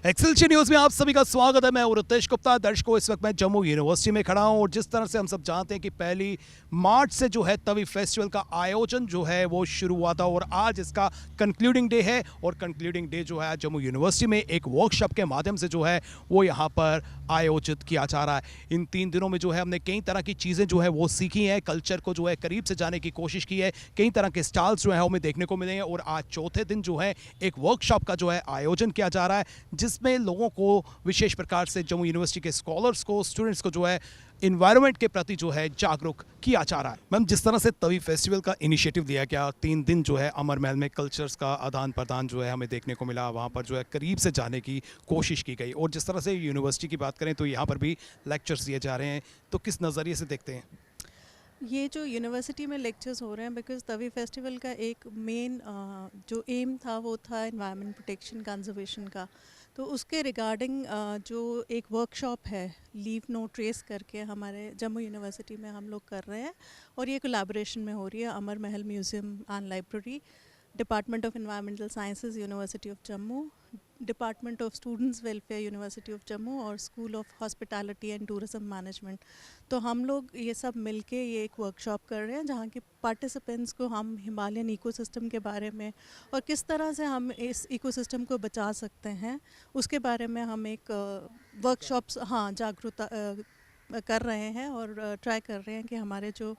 एक्सेलशियन news में आप सभी का स्वागत है। मैं हूं रितेश गुप्ता। दर्शकों, इस वक्त मैं जम्मू यूनिवर्सिटी में खड़ा हूं और जिस तरह से हम सब जानते हैं कि 1 मार्च से जो है तवी फेस्टिवल का आयोजन जो है वो शुरू हुआ था और आज इसका कंक्लूडिंग डे है। और कंक्लूडिंग डे जो है जम्मू यूनिवर्सिटी में एक वर्कशॉप के माध्यम से जो है वो यहाँ पर आयोजित किया जा रहा है। इन 3 दिनों में जो है हमने कई तरह की चीज़ें जो है वो सीखी हैं, कल्चर को जो है करीब से जाने की कोशिश की है, कई तरह के स्टाइल्स जो है हमें देखने को मिले हैं। और आज चौथे दिन जो है एक वर्कशॉप का जो है आयोजन किया जा रहा है, जिसमें लोगों को विशेष प्रकार से जम्मू यूनिवर्सिटी के स्कॉलर्स को, स्टूडेंट्स को जो है इन्वायरमेंट के प्रति जो है जागरूक किया जा रहा है। मैम, जिस तरह से तवी फेस्टिवल का इनिशिएटिव लिया गया, 3 दिन जो है अमर महल में कल्चर्स का आदान प्रदान जो है हमें देखने को मिला, वहाँ पर जो है करीब से जाने की कोशिश की गई। और जिस तरह से यूनिवर्सिटी की बात करें तो यहाँ पर भी लेक्चर्स दिए जा रहे हैं, तो किस नज़रिए से देखते हैं? ये जो यूनिवर्सिटी में लेक्चर्स हो रहे हैं, बिकॉज तवी फेस्टिवल का एक मेन जो एम था वो था एनवायरनमेंट प्रोटेक्शन कंजर्वेशन का। तो उसके रिगार्डिंग जो एक वर्कशॉप है लीव नो ट्रेस करके हमारे जम्मू यूनिवर्सिटी में हम लोग कर रहे हैं। और ये कोलैबोरेशन में हो रही है Amar Mahal museum and library, department of environmental sciences university of Jammu, department of students welfare university of Jammu और school of hospitality and tourism management. तो हम लोग ये सब मिलके ये एक वर्कशॉप कर रहे हैं जहाँ के पार्टिसिपेंट्स को हम हिमालयन इकोसिस्टम के बारे में और किस तरह से हम इस इकोसिस्टम को बचा सकते हैं उसके बारे में हम एक वर्कशॉप्स जागरूकता कर रहे हैं और ट्राई कर रहे हैं कि हमारे जो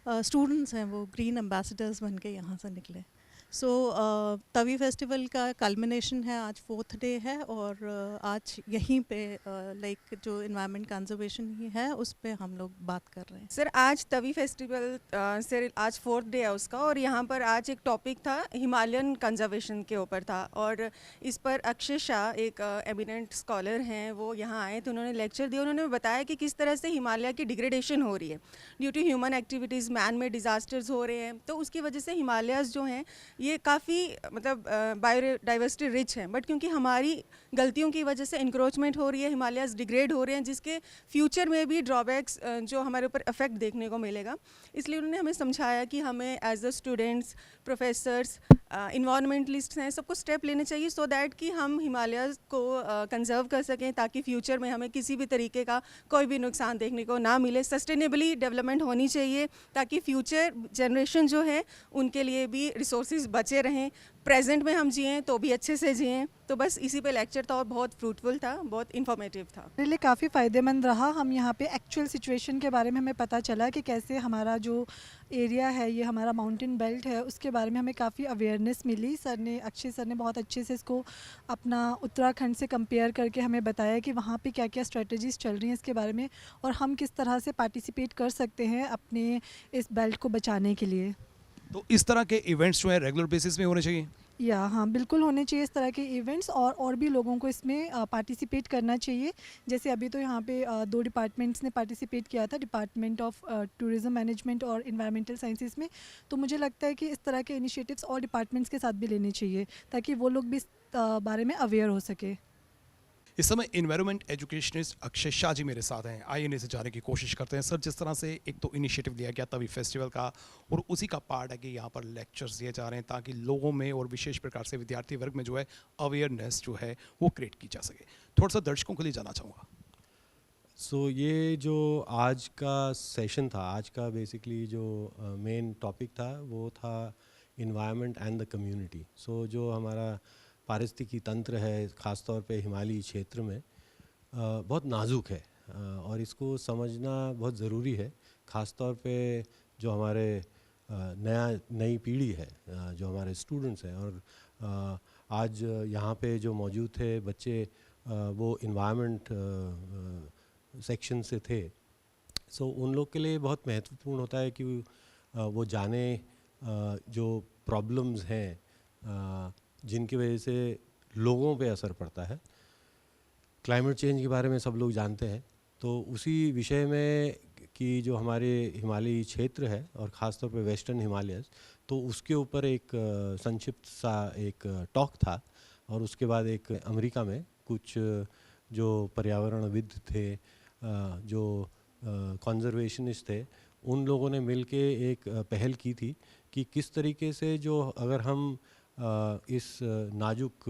स्टूडेंट्स हैं वो ग्रीन एम्बेसडर्स बन के यहाँ से निकले। सो तवी फेस्टिवल का कल्मिनेशन है, आज 4th डे है और आज यहीं पे लाइक जो इन्वायरमेंट कंजर्वेशन ही है उस पे हम लोग बात कर रहे हैं। सर, आज तवी फेस्टिवल से आज 4th डे है उसका और यहाँ पर आज एक टॉपिक था हिमालयन कंजर्वेशन के ऊपर था और इस पर अक्षय शाह एक एमिनेंट स्कॉलर हैं, वो यहाँ आए तो उन्होंने लेक्चर दिया। उन्होंने बताया कि किस तरह से हिमालय की डिग्रेडेशन हो रही है due to human activities, man made disasters हो रहे हैं। तो उसकी वजह से हिमालयाज़ जो हैं ये काफ़ी मतलब बायोडाइवर्सिटी रिच है, बट क्योंकि हमारी गलतियों की वजह से इंक्रोचमेंट हो रही है, हिमालयाज़ डिग्रेड हो रहे हैं, जिसके फ्यूचर में भी ड्रॉबैक्स जो हमारे ऊपर इफेक्ट देखने को मिलेगा। इसलिए उन्होंने हमें समझाया कि हमें as a students, professors, environmentalist हैं, सबको स्टेप लेने चाहिए सो दैट कि हम हिमालयाज़ को कंजर्व कर सकें ताकि फ्यूचर में हमें किसी भी तरीके का कोई भी नुकसान देखने को ना मिले। सस्टेनेबली डेवलपमेंट होनी चाहिए ताकि फ्यूचर जनरेशन जो है उनके लिए भी रिसोर्सेज बचे रहें, प्रेजेंट में हम जिएँ तो भी अच्छे से जिएँ। तो बस इसी पे लेक्चर था और बहुत फ्रूटफुल था, बहुत इन्फॉर्मेटिव था। मेरे लिए काफ़ी फ़ायदेमंद रहा। हम यहाँ पे एक्चुअल सिचुएशन के बारे में हमें पता चला कि कैसे हमारा जो एरिया है, ये हमारा माउंटेन बेल्ट है, उसके बारे में हमें काफ़ी अवेयरनेस मिली। अक्षय सर ने बहुत अच्छे से इसको अपना उत्तराखंड से कंपेयर करके हमें बताया कि वहाँ पे क्या क्या स्ट्रेटजीज़ चल रही हैं इसके बारे में और हम किस तरह से पार्टिसिपेट कर सकते हैं अपने इस बेल्ट को बचाने के लिए। तो इस तरह के इवेंट्स जो है रेगुलर बेसिस में होने चाहिए? हाँ, बिल्कुल होने चाहिए इस तरह के इवेंट्स और भी लोगों को इसमें पार्टिसिपेट करना चाहिए। जैसे अभी तो यहाँ पे 2 डिपार्टमेंट्स ने पार्टिसिपेट किया था, डिपार्टमेंट ऑफ टूरिज़्म मैनेजमेंट और एनवायरमेंटल साइंसेस में। तो मुझे लगता है कि इस तरह के इनिशिएटिव्स और डिपार्टमेंट्स के साथ भी लेने चाहिए ताकि वो लोग भी इस बारे में अवेयर हो सके। इस समय इन्वायरमेंट एजुकेशनिस्ट अक्षय शाह जी मेरे साथ हैं। आइए इनसे जाने की कोशिश करते हैं। सर, जिस तरह से एक तो इनिशिएटिव लिया गया तवी फेस्टिवल का और उसी का पार्ट है कि यहाँ पर लेक्चर्स दिए जा रहे हैं ताकि लोगों में और विशेष प्रकार से विद्यार्थी वर्ग में जो है अवेयरनेस जो है वो क्रिएट की जा सके। थोड़ा सा दर्शकों के लिए जानना चाहूँगा। ये जो आज का सेशन था, आज का बेसिकली जो मेन टॉपिक था वो था इन्वायरमेंट एंड द कम्युनिटी। जो हमारा पारिस्थितिकी तंत्र है, ख़ासतौर पे हिमालयी क्षेत्र में बहुत नाजुक है और इसको समझना बहुत ज़रूरी है। ख़ासतौर पे जो हमारे नई पीढ़ी है, जो हमारे स्टूडेंट्स हैं और आज यहाँ पे जो मौजूद थे बच्चे वो इन्वायरमेंट सेक्शन से थे। उन लोग के लिए बहुत महत्वपूर्ण होता है कि वो जाने जो प्रॉब्लम्स हैं जिनकी वजह से लोगों पे असर पड़ता है। क्लाइमेट चेंज के बारे में सब लोग जानते हैं, तो उसी विषय में कि जो हमारे हिमालयी क्षेत्र है और ख़ासतौर पे वेस्टर्न हिमालयस, तो उसके ऊपर एक संक्षिप्त सा एक टॉक था। और उसके बाद एक अमेरिका में कुछ जो पर्यावरणविद थे, जो कंजर्वेशनिस्ट थे, उन लोगों ने मिलके एक पहल की थी कि किस तरीके से जो अगर हम इस नाजुक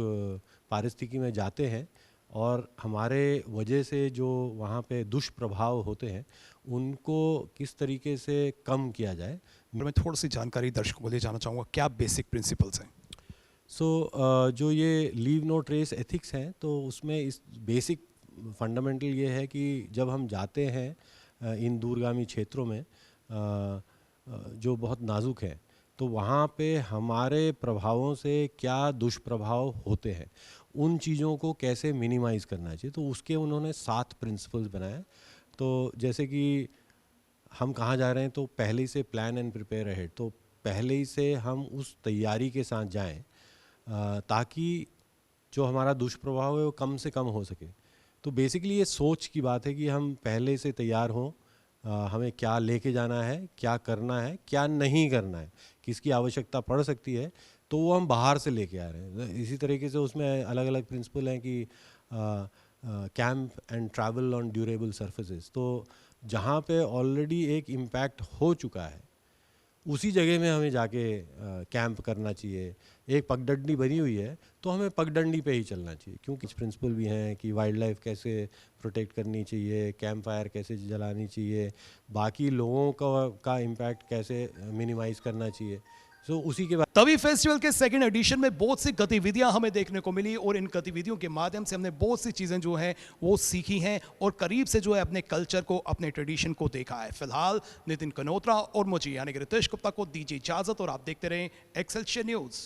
पारिस्थितिकी में जाते हैं और हमारे वजह से जो वहाँ पे दुष्प्रभाव होते हैं उनको किस तरीके से कम किया जाए। और मैं थोड़ी सी जानकारी दर्शकों को ले जाना चाहूँगा, क्या बेसिक प्रिंसिपल्स हैं? जो ये लीव नो ट्रेस एथिक्स हैं, तो उसमें इस बेसिक फंडामेंटल ये है कि जब हम जाते हैं इन दूरगामी क्षेत्रों में जो बहुत नाजुक है, तो वहाँ पे हमारे प्रभावों से क्या दुष्प्रभाव होते हैं, उन चीज़ों को कैसे मिनिमाइज़ करना चाहिए। तो उसके उन्होंने 7 प्रिंसिपल्स बनाए। तो जैसे कि हम कहाँ जा रहे हैं, तो पहले ही से प्लान एंड प्रिपेयर अहेड, तो पहले ही से हम उस तैयारी के साथ जाएं ताकि जो हमारा दुष्प्रभाव है वो कम से कम हो सके। तो बेसिकली ये सोच की बात है कि हम पहले से तैयार हों, हमें क्या लेके जाना है, क्या करना है, क्या नहीं करना है, किसकी आवश्यकता पड़ सकती है, तो वो हम बाहर से लेके आ रहे हैं। इसी तरीके से उसमें अलग अलग प्रिंसिपल हैं कि camp and travel on durable surfaces. तो जहाँ पे ऑलरेडी एक इम्पैक्ट हो चुका है उसी जगह में हमें जाके कैंप करना चाहिए। एक पगडंडी बनी हुई है तो हमें पगडंडी पे ही चलना चाहिए, क्योंकि कुछ प्रिंसिपल भी हैं कि वाइल्ड लाइफ कैसे प्रोटेक्ट करनी चाहिए, कैंप फायर कैसे जलानी चाहिए, बाकी लोगों का इम्पैक्ट कैसे मिनिमाइज़ करना चाहिए। सो उसी के बाद तवी फेस्टिवल के सेकंड एडिशन में बहुत सी गतिविधियां हमें देखने को मिली और इन गतिविधियों के माध्यम से हमने बहुत सी चीज़ें जो हैं वो सीखी हैं और करीब से जो है अपने कल्चर को, अपने ट्रेडिशन को देखा है। फिलहाल नितिन कनोत्रा और मुझे यानी कि रितेश गुप्ता को दीजिए इजाजत और आप देखते रहें एक्सेलशियर न्यूज़।